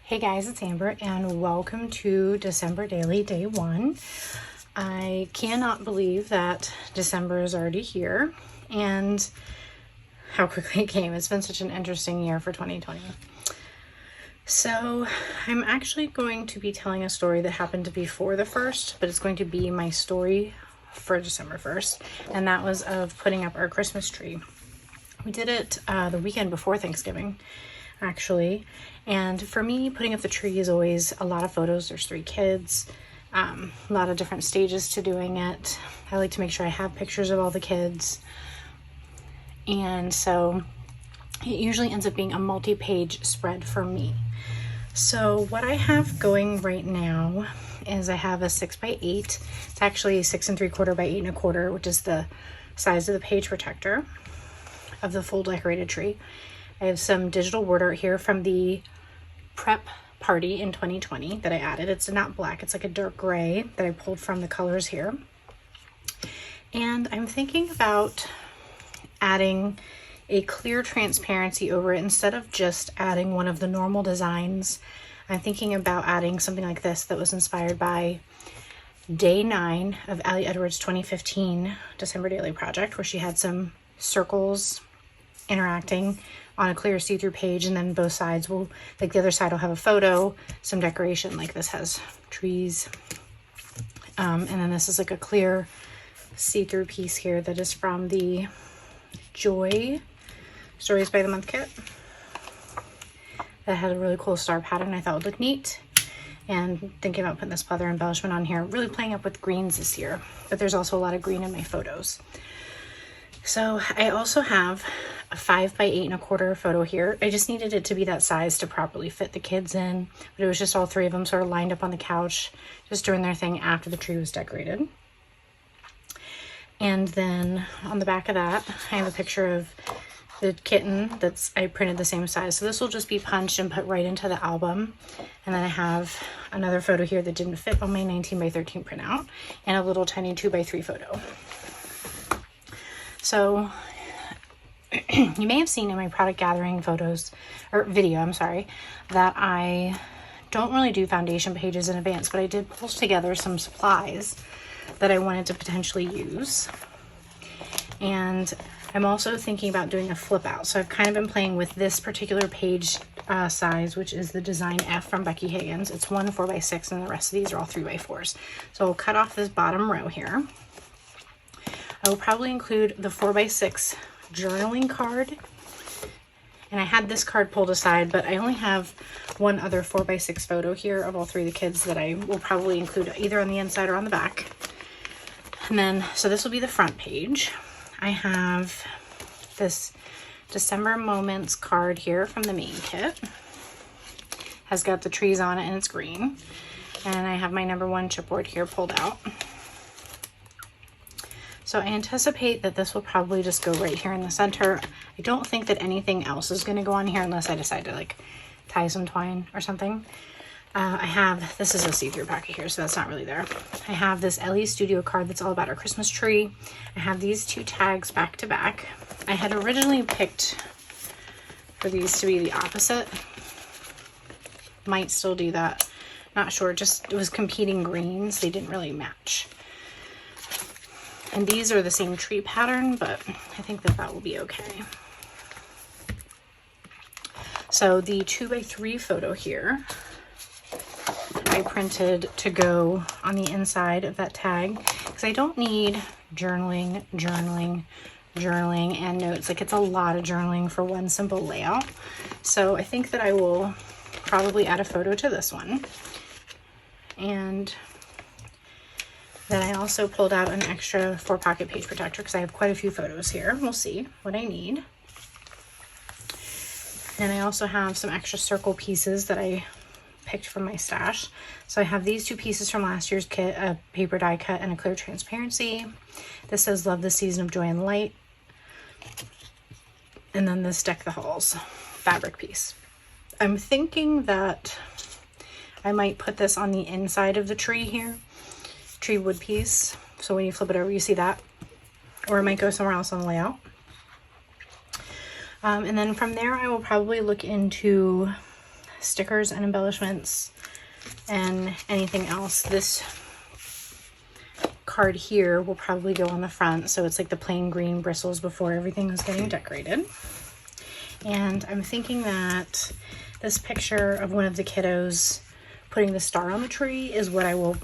Hey guys, it's Amber and welcome to December Daily Day 1. I cannot believe that December is already here and how quickly it came. It's been such an interesting year for 2020. So I'm actually going to be telling a story that happened before the 1st, but it's going to be my story for December 1st, and that was of putting up our Christmas tree. We did it the weekend before Thanksgiving, actually. And for me, putting up the tree is always a lot of photos. There's 3 kids, a lot of different stages to doing it. I like to make sure I have pictures of all the kids. And so it usually ends up being a multi-page spread for me. So what I have going right now is I have a 6x8. It's actually 6 3/4 by 8 1/4, which is the size of the page protector of the full decorated tree. I have some digital word art here from the prep party in 2020 that I added. It's not black, it's like a dark gray that I pulled from the colors here. And I'm thinking about adding a clear transparency over it instead of just adding one of the normal designs. I'm thinking about adding something like this that was inspired by day 9 of Ali Edwards' 2015 December Daily Project, where she had some circles interacting on a clear see-through page, and then both sides will, like the other side will have a photo, some decoration, like this has trees, and then this is like a clear see-through piece here that is from the Joy Stories by the Month kit that had a really cool star pattern I thought would look neat. And thinking about putting this pleather embellishment on here, really playing up with greens this year, but there's also a lot of green in my photos. So I also have a 5 by 8 1/4 photo here. I just needed it to be that size to properly fit the kids in, but it was just all 3 of them sort of lined up on the couch, just doing their thing after the tree was decorated. And then on the back of that, I have a picture of the kitten I printed the same size. So this will just be punched and put right into the album. And then I have another photo here that didn't fit on my 19 by 13 printout, and a little tiny 2 by 3 photo. So you may have seen in my product gathering photos or video, that I don't really do foundation pages in advance, but I did pull together some supplies that I wanted to potentially use. And I'm also thinking about doing a flip out. So I've kind of been playing with this particular page size, which is the Design F from Becky Higgins. It's one 4x6, and the rest of these are all 3x4s. So I'll cut off this bottom row here. I will probably include the 4x6 journaling card. And I had this card pulled aside, but I only have one other 4x6 photo here of all 3 of the kids that I will probably include either on the inside or on the back. And then, so this will be the front page. I have this December Moments card here from the main kit. Has got the trees on it and it's green. And I have my #1 chipboard here pulled out. So I anticipate that this will probably just go right here in the center. I don't think that anything else is going to go on here unless I decide to like tie some twine or something. This is a see-through packet here, so that's not really there. I have this Ellie Studio card that's all about our Christmas tree. I have these 2 tags back to back. I had originally picked for these to be the opposite. Might still do that. Not sure, just it was competing greens. They didn't really match. And these are the same tree pattern, but I think that will be okay. So the 2 by 3 photo here, I printed to go on the inside of that tag because I don't need journaling, and notes. Like, it's a lot of journaling for one simple layout. So I think that I will probably add a photo to this one. And then I also pulled out an extra 4 pocket page protector because I have quite a few photos here. We'll see what I need. And I also have some extra circle pieces that I picked from my stash. So I have these 2 pieces from last year's kit, a paper die cut and a clear transparency. This says Love the Season of Joy and Light. And then this Deck the Halls fabric piece. I'm thinking that I might put this on the inside of the tree here. Tree wood piece, so when you flip it over you see that, or it might go somewhere else on the layout. And then from there I will probably look into stickers and embellishments and anything else. This card here will probably go on the front, so it's like the plain green bristles before everything was getting decorated. And I'm thinking that this picture of one of the kiddos putting the star on the tree is what I will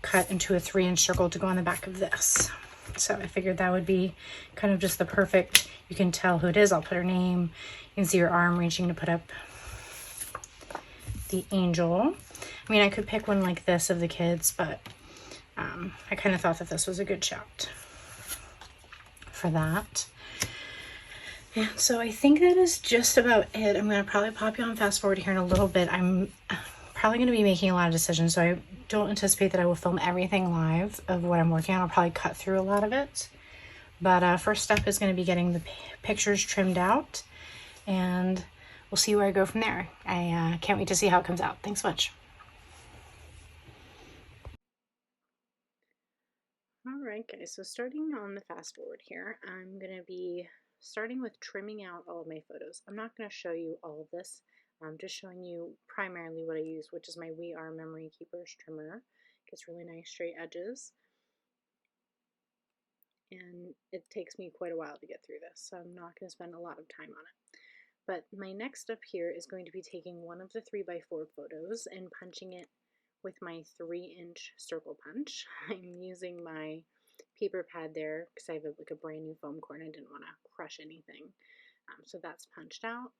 cut into a 3-inch circle to go on the back of this. So I figured that would be kind of just the perfect, you can tell who it is. I'll put her name. You can see her arm reaching to put up the angel. I mean, I could pick one like this of the kids, but I kind of thought that this was a good shout for that. Yeah, so I think that is just about it. I'm going to probably pop you on fast forward here in a little bit. I'm probably going to be making a lot of decisions, so I don't anticipate that I will film everything live of what I'm working on. I'll probably cut through a lot of it. But first step is going to be getting the pictures trimmed out, and we'll see where I go from there. I can't wait to see how it comes out. Thanks so much. All right, guys, so starting on the fast forward here, I'm going to be starting with trimming out all of my photos. I'm not going to show you all of this. I'm just showing you primarily what I use, which is my We Are Memory Keepers trimmer. It gets really nice straight edges. And it takes me quite a while to get through this, so I'm not going to spend a lot of time on it. But my next step here is going to be taking one of the 3x4 photos and punching it with my 3-inch circle punch. I'm using my paper pad there because I have like a brand new foam core and I didn't want to crush anything. So that's punched out.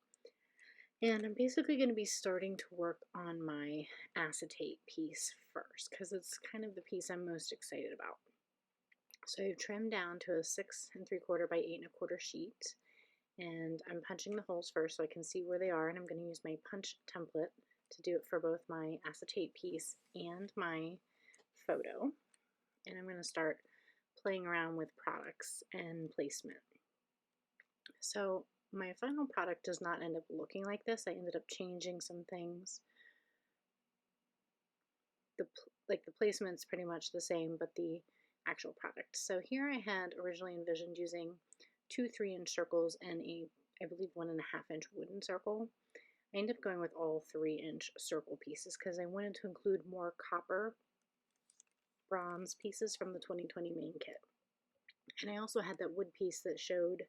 And I'm basically going to be starting to work on my acetate piece first because it's kind of the piece I'm most excited about. So I've trimmed down to a 6 3/4 by 8 1/4 sheet, and I'm punching the holes first so I can see where they are, and I'm going to use my punch template to do it for both my acetate piece and my photo. And I'm going to start playing around with products and placement. So my final product does not end up looking like this. I ended up changing some things. The placement's pretty much the same, but the actual product. So here I had originally envisioned using 2 3-inch circles and I believe 1.5-inch wooden circle. I ended up going with all 3-inch circle pieces because I wanted to include more copper bronze pieces from the 2020 main kit. And I also had that wood piece that showed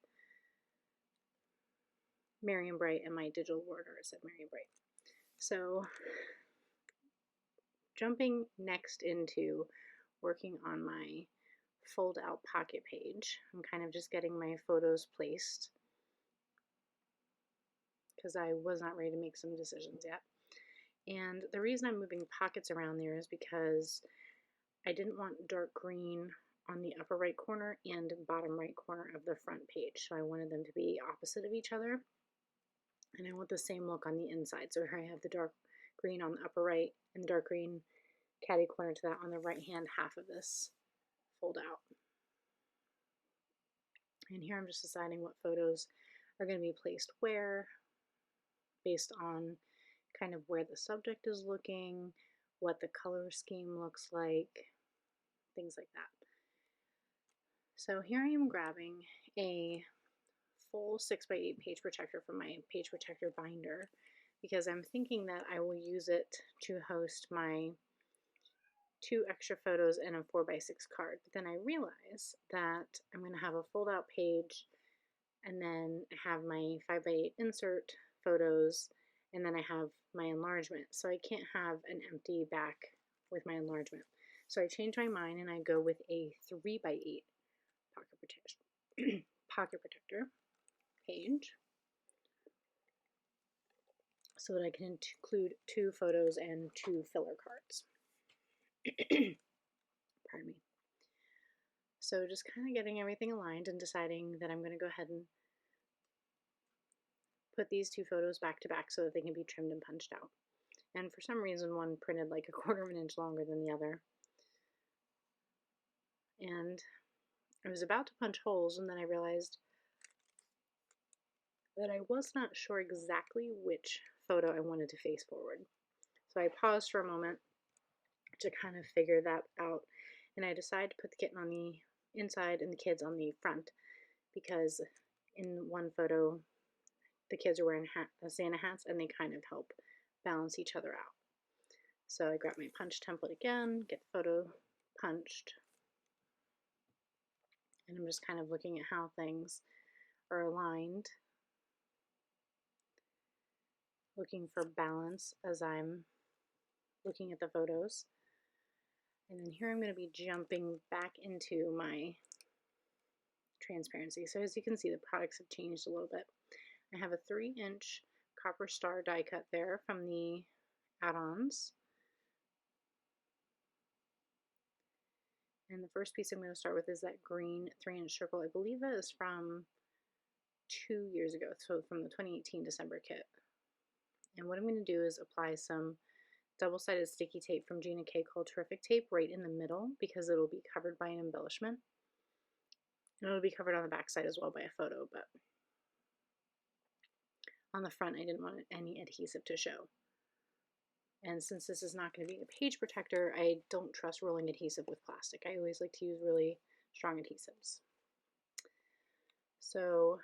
Marion Bright, and my digital order said Marion Bright. So jumping next into working on my fold out pocket page, I'm kind of just getting my photos placed because I was not ready to make some decisions yet. And the reason I'm moving pockets around there is because I didn't want dark green on the upper right corner and bottom right corner of the front page. So I wanted them to be opposite of each other. And I want the same look on the inside. So here I have the dark green on the upper right and the dark green catty corner to that on the right hand half of this fold out. And here I'm just deciding what photos are going to be placed where based on kind of where the subject is looking, what the color scheme looks like, things like that. So here I am grabbing a full 6x8 page protector from my page protector binder because I'm thinking that I will use it to host my 2 extra photos and a 4x6 card. But then I realize that I'm going to have a fold out page and then I have my 5x8 insert photos and then I have my enlargement. So I can't have an empty back with my enlargement. So I change my mind and I go with a 3x8 pocket protector page so that I can include 2 photos and 2 filler cards. Pardon me. So just kind of getting everything aligned and deciding that I'm going to go ahead and put these 2 photos back to back so that they can be trimmed and punched out. And for some reason one printed like 1/4 inch longer than the other. And I was about to punch holes and then I realized that I was not sure exactly which photo I wanted to face forward. So I paused for a moment to kind of figure that out, and I decided to put the kitten on the inside and the kids on the front because in one photo the kids are wearing Santa hats and they kind of help balance each other out. So I grab my punch template again, get the photo punched, and I'm just kind of looking at how things are aligned, looking for balance as I'm looking at the photos. And then here I'm going to be jumping back into my transparency. So as you can see, the products have changed a little bit. I have a 3-inch copper star die cut there from the add-ons. And the first piece I'm going to start with is that green 3-inch circle. I believe that is from 2 years ago, so from the 2018 December kit. And what I'm going to do is apply some double-sided sticky tape from Gina K called Terrific Tape right in the middle, because it'll be covered by an embellishment. And it'll be covered on the back side as well by a photo, but on the front I didn't want any adhesive to show. And since this is not going to be a page protector, I don't trust rolling adhesive with plastic. I always like to use really strong adhesives. So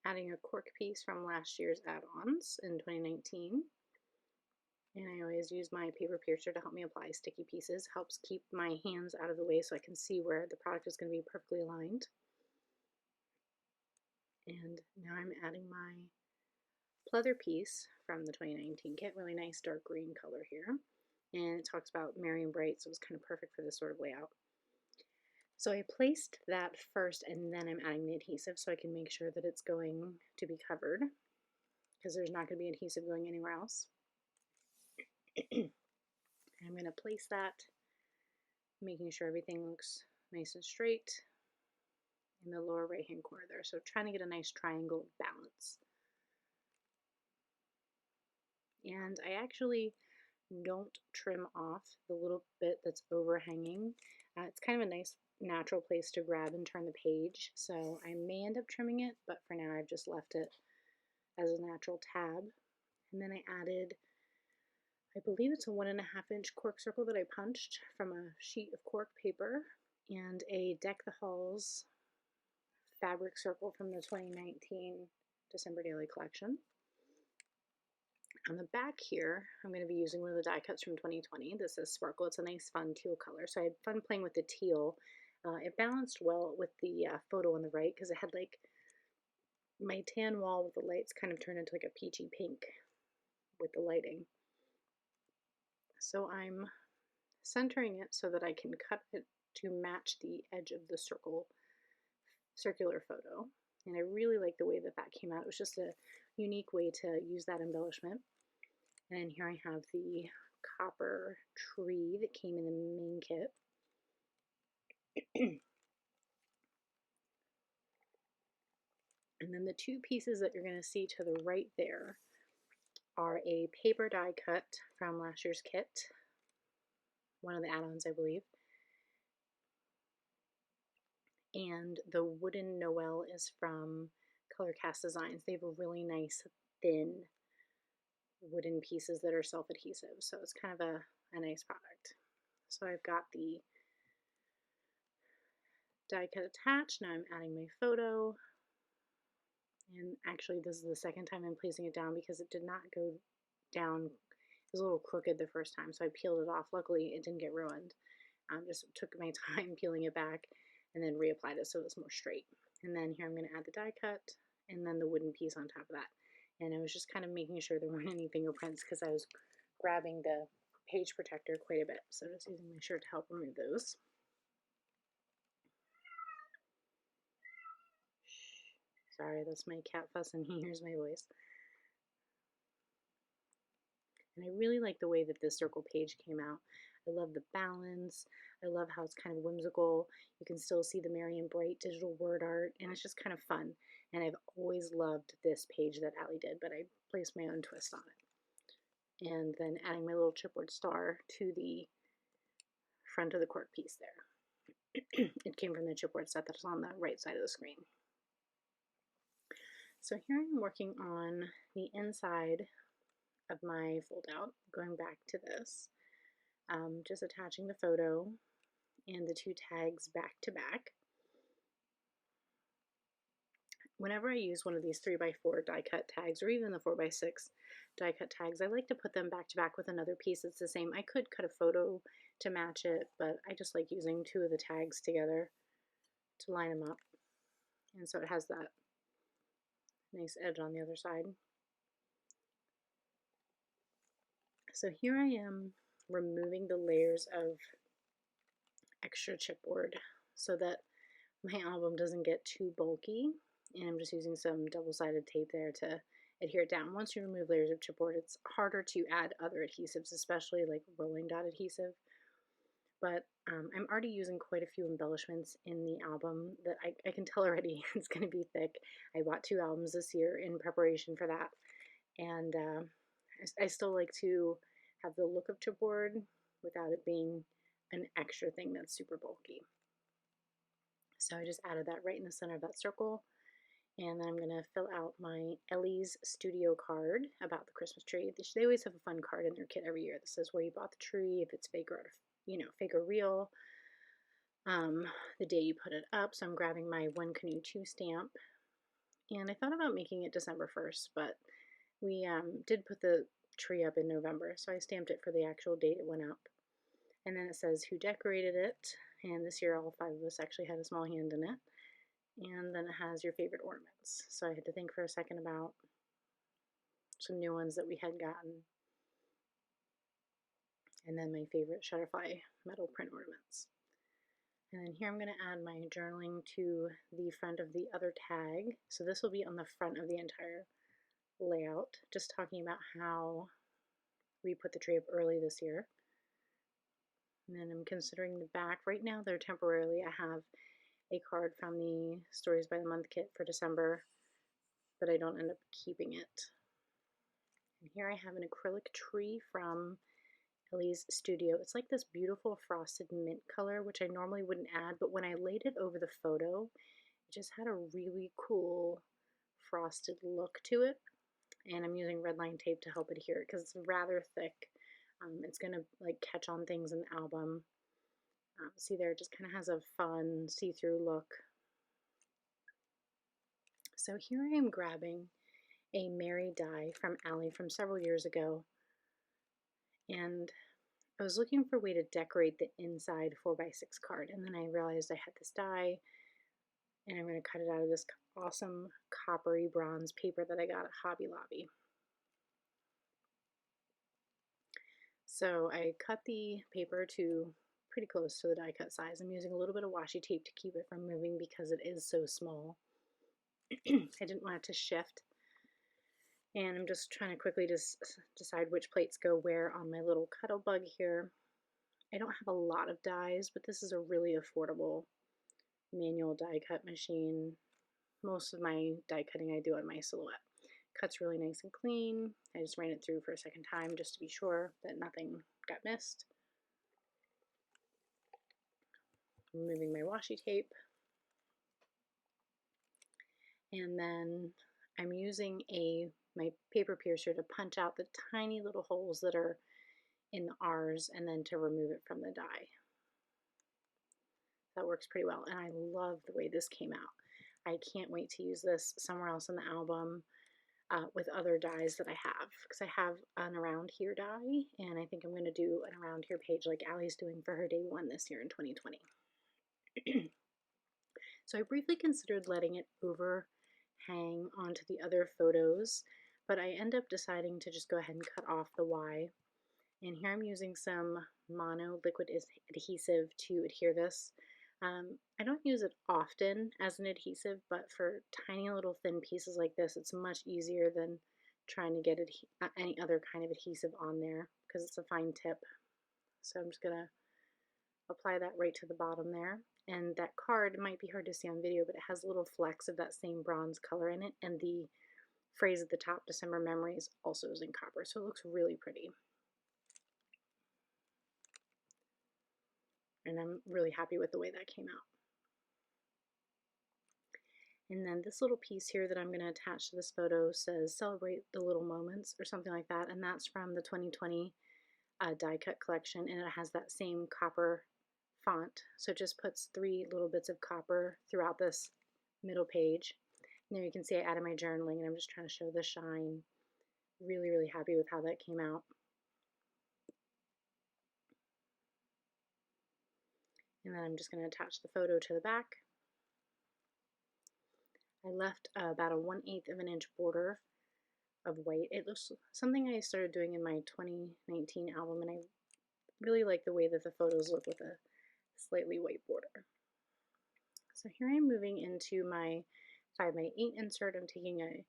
adding a cork piece from last year's add-ons in 2019. And I always use my paper piercer to help me apply sticky pieces. Helps keep my hands out of the way so I can see where the product is going to be perfectly aligned. And now I'm adding my pleather piece from the 2019 kit. Really nice dark green color here. And it talks about merry and bright, so it was kind of perfect for this sort of layout. So I placed that first, and then I'm adding the adhesive so I can make sure that it's going to be covered, because there's not going to be adhesive going anywhere else. I'm going to place that, making sure everything looks nice and straight in the lower right hand corner there. So trying to get a nice triangle of balance. And I actually don't trim off the little bit that's overhanging. It's kind of a nice natural place to grab and turn the page, so I may end up trimming it, but for now I've just left it as a natural tab. And then I added, I believe it's a 1.5-inch cork circle that I punched from a sheet of cork paper, and a Deck the Halls fabric circle from the 2019 December Daily collection. On the back here, I'm going to be using one of the die cuts from 2020. This is Sparkle. It's a nice fun teal color, so I had fun playing with the teal. It balanced well with the photo on the right, because it had like my tan wall with the lights kind of turned into like a peachy pink with the lighting. So I'm centering it so that I can cut it to match the edge of the circular photo. And I really like the way that that came out. It was just a unique way to use that embellishment. And then here I have the copper tree that came in the main kit. And then the two pieces that you're going to see to the right there are a paper die cut from last year's kit, one of the add-ons I believe, and the wooden Noel is from Color Cast Designs. They have a really nice thin wooden pieces that are self-adhesive, so it's kind of a nice product. So I've got the die cut attached. Now I'm adding my photo, and actually this is the second time I'm placing it down because it did not go down. It was a little crooked the first time, so I peeled it off. Luckily it didn't get ruined. Just took my time peeling it back and then reapplied it so it was more straight. And then here I'm going to add the die cut and then the wooden piece on top of that. And I was just kind of making sure there weren't any fingerprints because I was grabbing the page protector quite a bit. So just using my shirt to help remove those. Sorry, that's my cat fussing. He hears my voice. And I really like the way that this circle page came out. I love the balance. I love how it's kind of whimsical. You can still see the merry and bright digital word art, and it's just kind of fun. And I've always loved this page that Allie did, but I placed my own twist on it. And then adding my little chipboard star to the front of the cork piece there. It came from the chipboard set that's on the right side of the screen. So here I'm working on the inside of my fold out, going back to this, just attaching the photo and the two tags back to back. whenever I use one of these 3x4 die cut tags, or even the 4x6 die cut tags, I like to put them back to back with another piece that's the same. I could cut a photo to match it, but I just like using two of the tags together to line them up. And so it has that nice edge on the other side. So here I am removing the layers of extra chipboard so that my album doesn't get too bulky, and I'm just using some double-sided tape there to adhere it down. Once you remove layers of chipboard, it's harder to add other adhesives, especially like rolling dot adhesive. But I'm already using quite a few embellishments in the album that I can tell already it's going to be thick. I bought 2 albums this year in preparation for that, and I still like to have the look of chipboard without it being an extra thing that's super bulky. So I just added that right in the center of that circle. And then I'm going to fill out my Ellie's Studio card about the Christmas tree. They always have a fun card in their kit every year that says where you bought the tree, if it's fake or, fake or real, the day you put it up. So I'm grabbing my One Canoe 2 stamp. And I thought about making it December 1st, but we did put the tree up in November, so I stamped it for the actual date it went up. And then it says who decorated it, and this year all 5 of us actually had a small hand in it. And then it has your favorite ornaments. So I had to think for a second about some new ones that we had gotten. And then my favorite Shutterfly metal print ornaments. And then here I'm going to add my journaling to the front of the other tag. So this will be on the front of the entire layout, just talking about how we put the tree up early this year. And then I'm considering the back. Right now, they're temporarily, I have a card from the Stories by the Month kit for December, but I don't end up keeping it. And here I have an acrylic tree from Ellie's Studio. It's like this beautiful frosted mint color, which I normally wouldn't add, but when I laid it over the photo, it just had a really cool frosted look to it. And I'm using red line tape to help adhere it because it's rather thick. It's going to like catch on things in the album. See there, it just kind of has a fun see-through look. So here I am grabbing a Mary die from Allie from several years ago, and I was looking for a way to decorate the inside 4x6 card, and then I realized I had this die, and I'm going to cut it out of this awesome coppery bronze paper that I got at Hobby Lobby. So I cut the paper to pretty close to the die cut size. I'm using a little bit of washi tape to keep it from moving because it is so small. I didn't want it to shift. And I'm just trying to quickly decide which plates go where on my little cuddle bug here. I don't have a lot of dies, but this is a really affordable manual die cut machine. Most of my die cutting I do on my Silhouette. Cuts really nice and clean. I just ran it through for a second time just to be sure that nothing got missed. Removing my washi tape. And then I'm using my paper piercer to punch out the tiny little holes that are in the R's and then to remove it from the die. That works pretty well, and I love the way this came out. I can't wait to use this somewhere else in the album with other dies that I have, because I have an around here die, and I think I'm going to do an around here page like Allie's doing for her day 1 this year in 2020. So I briefly considered letting it overhang onto the other photos, but I end up deciding to just go ahead and cut off the Y. And here I'm using some mono liquid adhesive to adhere this. I don't use it often as an adhesive, but for tiny little thin pieces like this, it's much easier than trying to get any other kind of adhesive on there because it's a fine tip. So I'm just going to apply that right to the bottom there. And that card, it might be hard to see on video, but it has little flecks of that same bronze color in it. And the phrase at the top, December Memories, also is in copper. So it looks really pretty. And I'm really happy with the way that came out. And then this little piece here that I'm going to attach to this photo says celebrate the little moments or something like that. And that's from the 2020 die cut collection. And it has that same copper font. So it just puts 3 little bits of copper throughout this middle page. Now you can see I added my journaling, and I'm just trying to show the shine. Really, really happy with how that came out. And then I'm just going to attach the photo to the back. I left about a 1/8 of an inch border of white. It looks something I started doing in my 2019 album, and I really like the way that the photos look with a slightly white border. So here I'm moving into my 5x8 insert. I'm taking a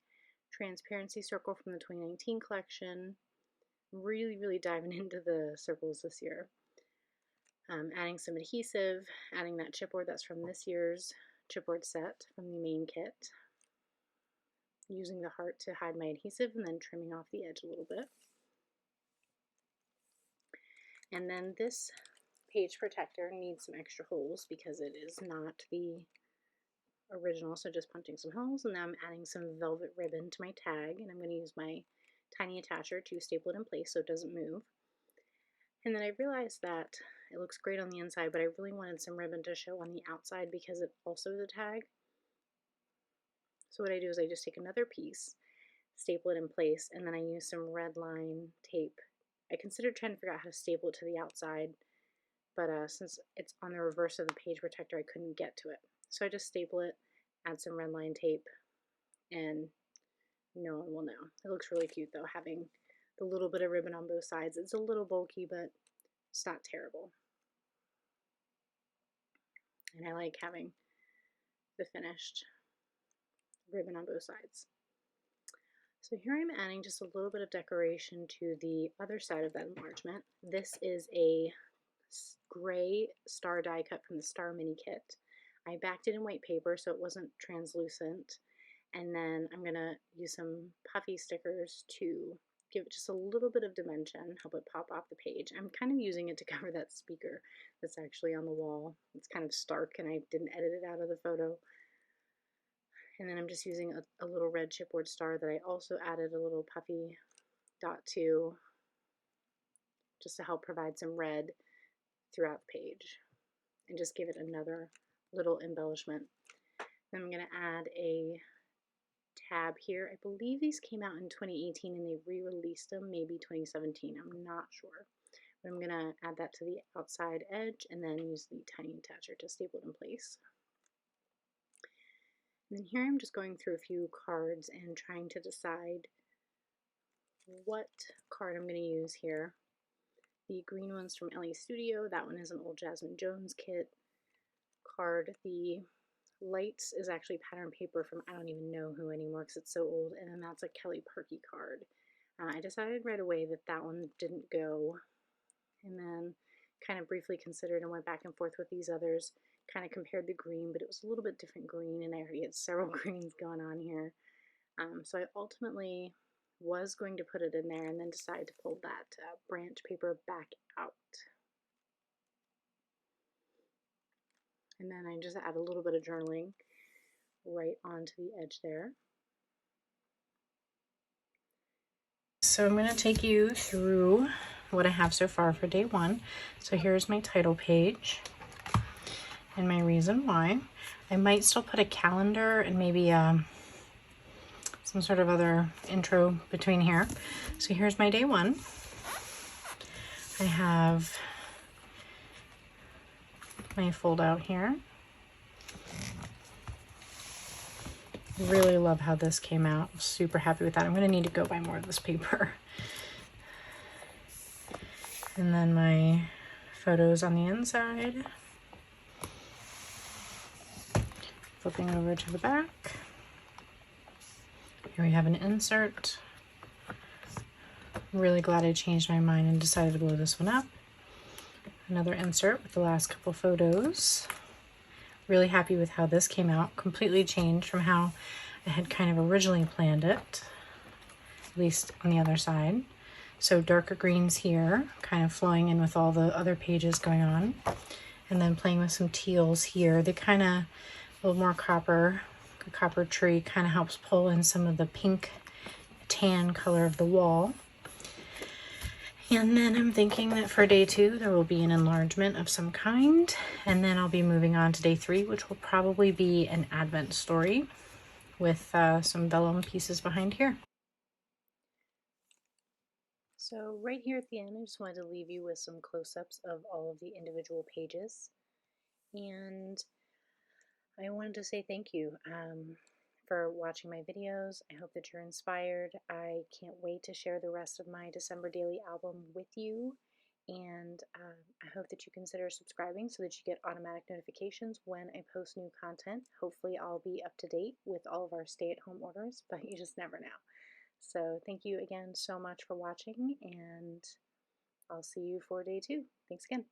transparency circle from the 2019 collection. Really, really diving into the circles this year. Adding some adhesive, adding that chipboard that's from this year's chipboard set from the main kit. Using the heart to hide my adhesive and then trimming off the edge a little bit. And then this page protector needs some extra holes because it is not the original, so just punching some holes, and then I'm adding some velvet ribbon to my tag, and I'm going to use my tiny attacher to staple it in place so it doesn't move. And then I realized that it looks great on the inside, but I really wanted some ribbon to show on the outside because it also is a tag. So what I do is I just take another piece, staple it in place, and then I use some red line tape. I considered trying to figure out how to staple it to the outside, but since it's on the reverse of the page protector, I couldn't get to it. So I just staple it, add some red line tape, and no one will know. It looks really cute though, having the little bit of ribbon on both sides. It's a little bulky, but it's not terrible. And I like having the finished ribbon on both sides. So here I'm adding just a little bit of decoration to the other side of that enlargement. This is a gray star die cut from the Star Mini Kit. I backed it in white paper so it wasn't translucent, and then I'm going to use some puffy stickers to give it just a little bit of dimension, help it pop off the page. I'm kind of using it to cover that speaker that's actually on the wall. It's kind of stark and I didn't edit it out of the photo. And then I'm just using a little red chipboard star that I also added a little puffy dot to, just to help provide some red throughout the page and just give it another little embellishment. Then I'm going to add a tab here. I believe these came out in 2018 and they re-released them maybe 2017. I'm not sure. But I'm going to add that to the outside edge and then use the tiny attacher to staple it in place. And then here I'm just going through a few cards and trying to decide what card I'm going to use here. The green one's from LA Studio. That one is an old Jasmine Jones kit card. The lights is actually pattern paper from I don't even know who anymore because it's so old. And then that's a Kelly Perky card. I decided right away that that one didn't go. And then kind of briefly considered and went back and forth with these others. Kind of compared the green, but it was a little bit different green, and I already had several greens going on here. So I ultimately was going to put it in there and then decided to pull that branch paper back out. And then I just add a little bit of journaling right onto the edge there. So I'm going to take you through what I have so far for day one. So here's my title page. And my reason why. I might still put a calendar and maybe some sort of other intro between here. So here's my day one. I have my fold out here. Really love how this came out. I'm super happy with that. I'm going to need to go buy more of this paper. And then my photos on the inside. Flipping over to the back. Here we have an insert. Really glad I changed my mind and decided to blow this one up. Another insert with the last couple photos. Really happy with how this came out. Completely changed from how I had kind of originally planned it, at least on the other side. So darker greens here, kind of flowing in with all the other pages going on. And then playing with some teals here. They kind of a little more copper. The copper tree kind of helps pull in some of the pink tan color of the wall. And then I'm thinking that for day two, there will be an enlargement of some kind. And then I'll be moving on to day three, which will probably be an Advent story. with some vellum pieces behind here. So right here at the end, I just wanted to leave you with some close-ups of all of the individual pages. And I wanted to say thank you for watching my videos. I hope that you're inspired. I can't wait to share the rest of my December Daily album with you. And I hope that you consider subscribing so that you get automatic notifications when I post new content. Hopefully I'll be up to date with all of our stay-at-home orders, but you just never know. So thank you again so much for watching, and I'll see you for day 2. Thanks again.